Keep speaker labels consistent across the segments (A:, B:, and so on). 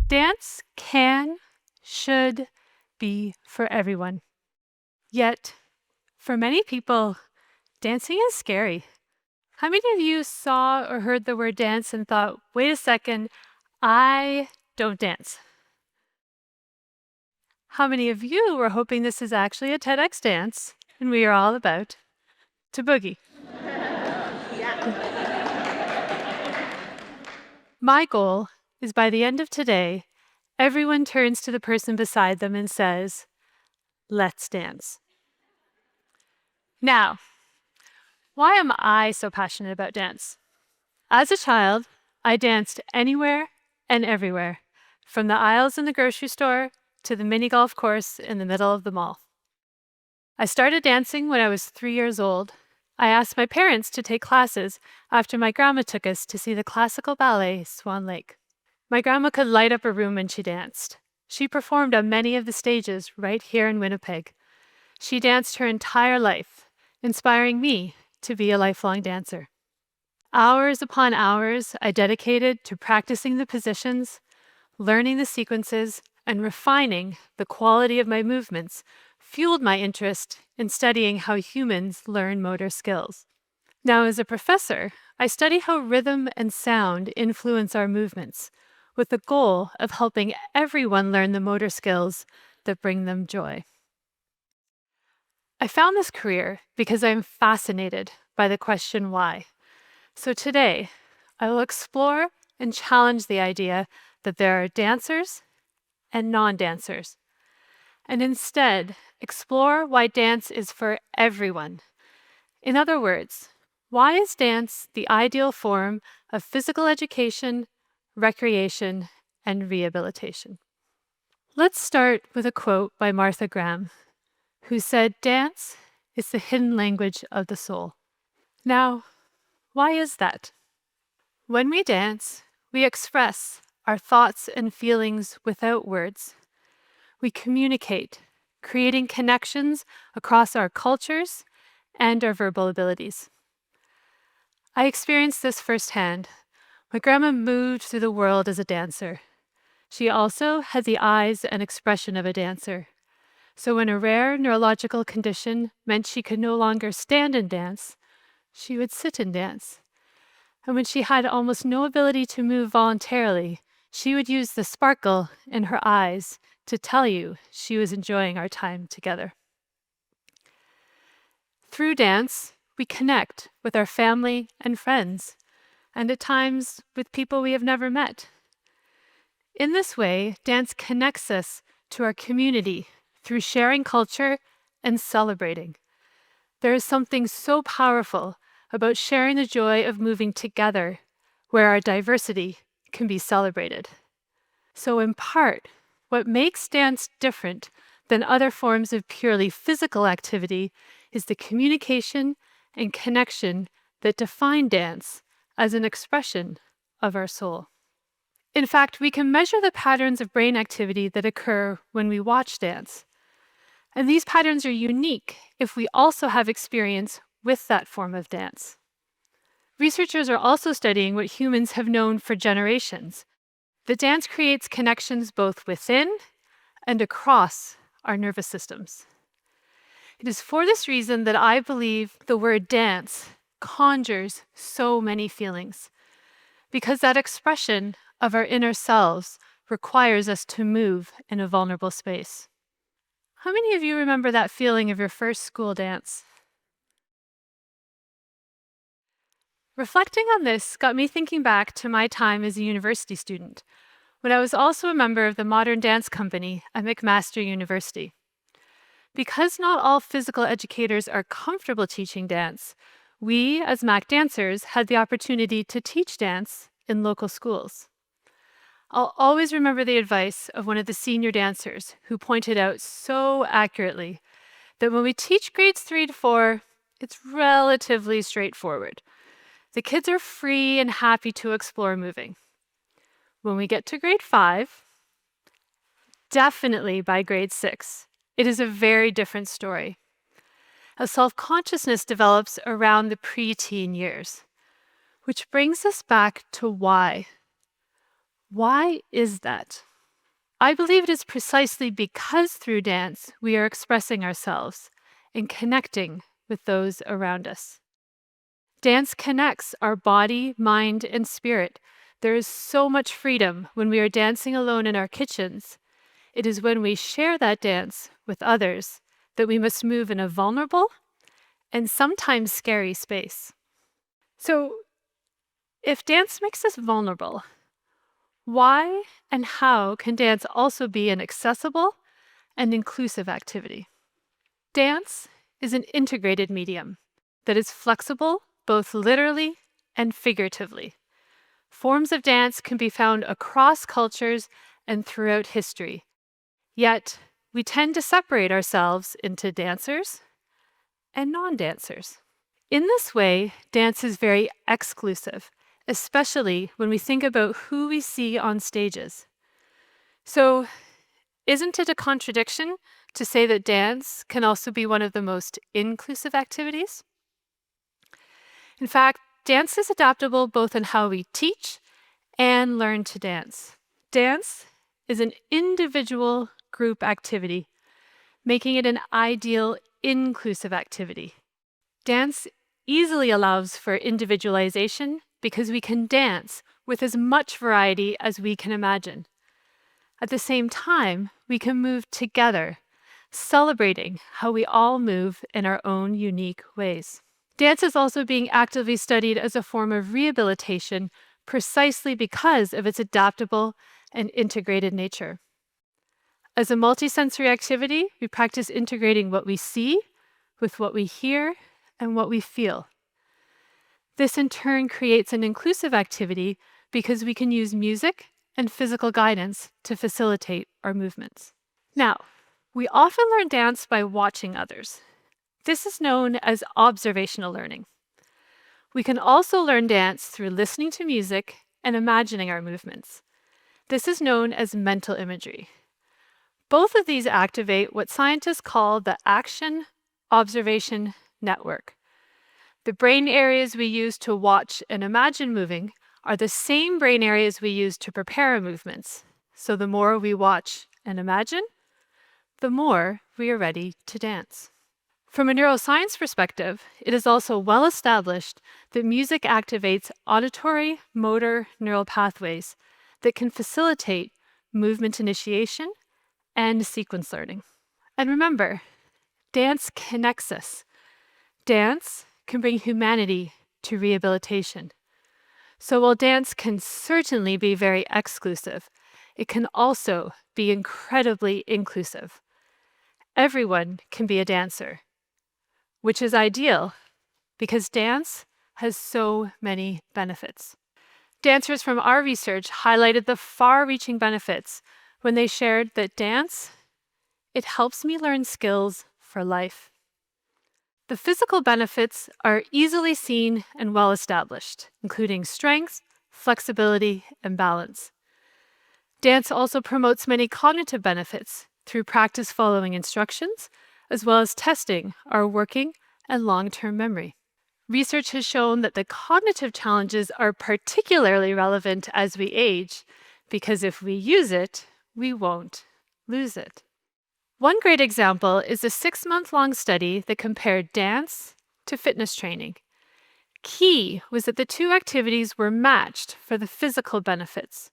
A: Dance can, should be for everyone. Yet, for many people, dancing is scary. How many of you saw or heard the word dance and thought, wait a second, I don't dance? How many of you were hoping this is actually a TEDx dance and we are all about to boogie? My goal is by the end of today, everyone turns to the person beside them and says, let's dance. Now, why am I so passionate about dance? As a child, I danced anywhere and everywhere, from the aisles in the grocery store to the mini golf course in the middle of the mall. I started dancing when I was 3 years old. I asked my parents to take classes after my grandma took us to see the classical ballet Swan Lake. My grandma could light up a room when she danced. She performed on many of the stages right here in Winnipeg. She danced her entire life, inspiring me to be a lifelong dancer. Hours upon hours I dedicated to practicing the positions, learning the sequences, and refining the quality of my movements fueled my interest in studying how humans learn motor skills. Now, as a professor, I study how rhythm and sound influence our movements, with the goal of helping everyone learn the motor skills that bring them joy. I found this career because I am fascinated by the question why. So today, I will explore and challenge the idea that there are dancers and non-dancers, and instead explore why dance is for everyone. In other words, why is dance the ideal form of physical education, recreation, and rehabilitation? Let's start with a quote by Martha Graham, who said, "Dance is the hidden language of the soul." Now, why is that? When we dance, we express our thoughts and feelings without words. We communicate, creating connections across our cultures and our verbal abilities. I experienced this firsthand. My grandma moved through the world as a dancer. She also had the eyes and expression of a dancer. So when a rare neurological condition meant she could no longer stand and dance, she would sit and dance. And when she had almost no ability to move voluntarily, she would use the sparkle in her eyes to tell you she was enjoying our time together. Through dance, we connect with our family and friends, and at times with people we have never met. In this way, dance connects us to our community through sharing culture and celebrating. There is something so powerful about sharing the joy of moving together, where our diversity can be celebrated. So in part, what makes dance different than other forms of purely physical activity is the communication and connection that define dance as an expression of our soul. In fact, we can measure the patterns of brain activity that occur when we watch dance. And these patterns are unique if we also have experience with that form of dance. Researchers are also studying what humans have known for generations. The dance creates connections both within and across our nervous systems. It is for this reason that I believe the word dance conjures so many feelings, because that expression of our inner selves requires us to move in a vulnerable space. How many of you remember that feeling of your first school dance? Reflecting on this got me thinking back to my time as a university student, when I was also a member of the Modern Dance Company at McMaster University. Because not all physical educators are comfortable teaching dance, we, as Mac dancers, had the opportunity to teach dance in local schools. I'll always remember the advice of one of the senior dancers who pointed out so accurately that when we teach grades 3 to 4, it's relatively straightforward. The kids are free and happy to explore moving. When we get to grade 5, definitely by grade 6, it is a very different story. A self-consciousness develops around the preteen years, which brings us back to why. Why is that? I believe it is precisely because through dance we are expressing ourselves and connecting with those around us. Dance connects our body, mind, and spirit. There is so much freedom when we are dancing alone in our kitchens. It is when we share that dance with others that we must move in a vulnerable and sometimes scary space. So, if dance makes us vulnerable, why and how can dance also be an accessible and inclusive activity? Dance is an integrated medium that is flexible both literally and figuratively. Forms of dance can be found across cultures and throughout history. Yet, we tend to separate ourselves into dancers and non-dancers. In this way, dance is very exclusive, especially when we think about who we see on stages. So, isn't it a contradiction to say that dance can also be one of the most inclusive activities? In fact, dance is adaptable both in how we teach and learn to dance. Dance is an individual group activity, making it an ideal inclusive activity. Dance easily allows for individualization because we can dance with as much variety as we can imagine. At the same time, we can move together, celebrating how we all move in our own unique ways. Dance is also being actively studied as a form of rehabilitation precisely because of its adaptable and integrated nature. As a multisensory activity, we practice integrating what we see with what we hear and what we feel. This in turn creates an inclusive activity because we can use music and physical guidance to facilitate our movements. Now, we often learn dance by watching others. This is known as observational learning. We can also learn dance through listening to music and imagining our movements. This is known as mental imagery. Both of these activate what scientists call the action-observation network. The brain areas we use to watch and imagine moving are the same brain areas we use to prepare our movements. So the more we watch and imagine, the more we are ready to dance. From a neuroscience perspective, it is also well established that music activates auditory motor neural pathways that can facilitate movement initiation and sequence learning. And remember, dance connects us. Dance can bring humanity to rehabilitation. So while dance can certainly be very exclusive, it can also be incredibly inclusive. Everyone can be a dancer, which is ideal because dance has so many benefits. Dancers from our research highlighted the far-reaching benefits when they shared that dance, it helps me learn skills for life. The physical benefits are easily seen and well established, including strength, flexibility, and balance. Dance also promotes many cognitive benefits through practice following instructions, as well as testing our working and long-term memory. Research has shown that the cognitive challenges are particularly relevant as we age, because if we use it, we won't lose it. One great example is a 6-month-long study that compared dance to fitness training. Key was that the two activities were matched for the physical benefits.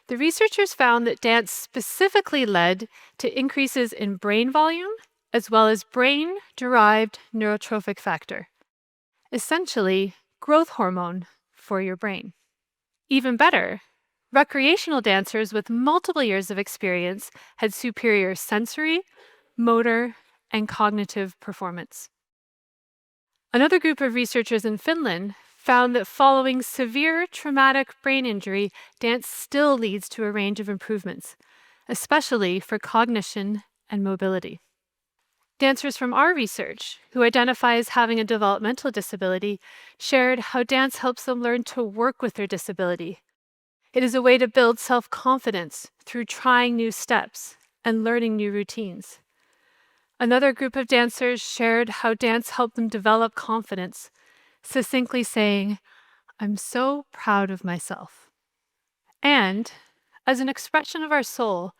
A: The researchers found that dance specifically led to increases in brain volume as well as brain-derived neurotrophic factor, essentially growth hormone for your brain. Even better, recreational dancers with multiple years of experience had superior sensory, motor, and cognitive performance. Another group of researchers in Finland found that following severe traumatic brain injury, dance still leads to a range of improvements, especially for cognition and mobility. Dancers from our research, who identify as having a developmental disability, shared how dance helps them learn to work with their disability. It is a way to build self-confidence through trying new steps and learning new routines. Another group of dancers shared how dance helped them develop confidence, succinctly saying, "I'm so proud of myself." And, as an expression of our soul,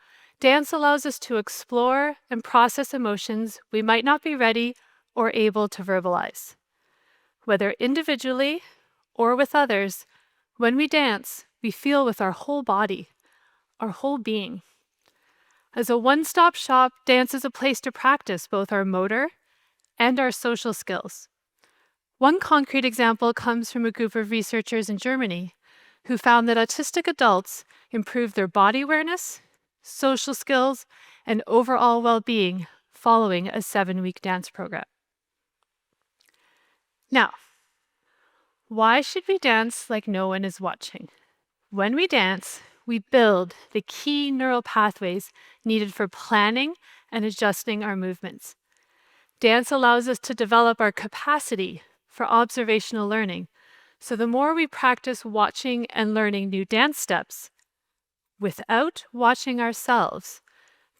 A: Dance allows us to explore and process emotions we might not be ready or able to verbalize. Whether individually or with others, when we dance, we feel with our whole body, our whole being. As a one-stop shop, dance is a place to practice both our motor and our social skills. One concrete example comes from a group of researchers in Germany who found that autistic adults improved their body awareness, social skills, and overall well-being following a 7-week dance program. Now, why should we dance like no one is watching? When we dance, we build the key neural pathways needed for planning and adjusting our movements. Dance allows us to develop our capacity for observational learning. So the more we practice watching and learning new dance steps without watching ourselves,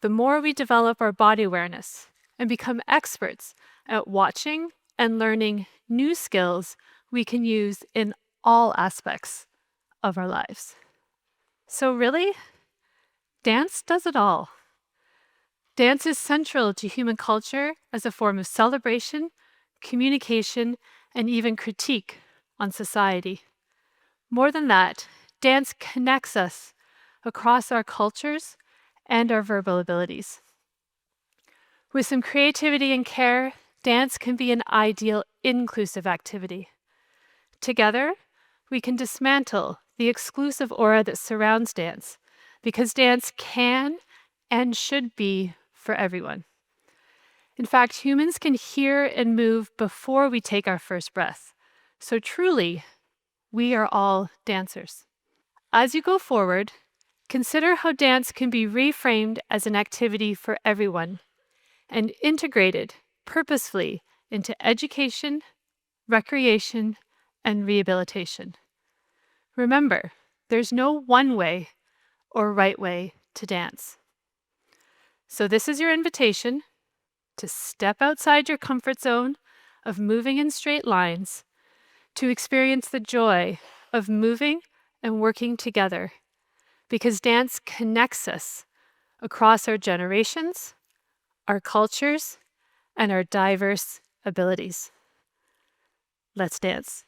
A: the more we develop our body awareness and become experts at watching and learning new skills we can use in all aspects of our lives. So really, dance does it all. Dance is central to human culture as a form of celebration, communication, and even critique on society. More than that, dance connects us across our cultures and our verbal abilities. With some creativity and care, dance can be an ideal inclusive activity. Together, we can dismantle the exclusive aura that surrounds dance, because dance can and should be for everyone. In fact, humans can hear and move before we take our first breath. So truly, we are all dancers. As you go forward, consider how dance can be reframed as an activity for everyone and integrated purposefully into education, recreation, and rehabilitation. Remember, there's no one way or right way to dance. So this is your invitation to step outside your comfort zone of moving in straight lines, to experience the joy of moving and working together, because dance connects us across our generations, our cultures, and our diverse abilities. Let's dance.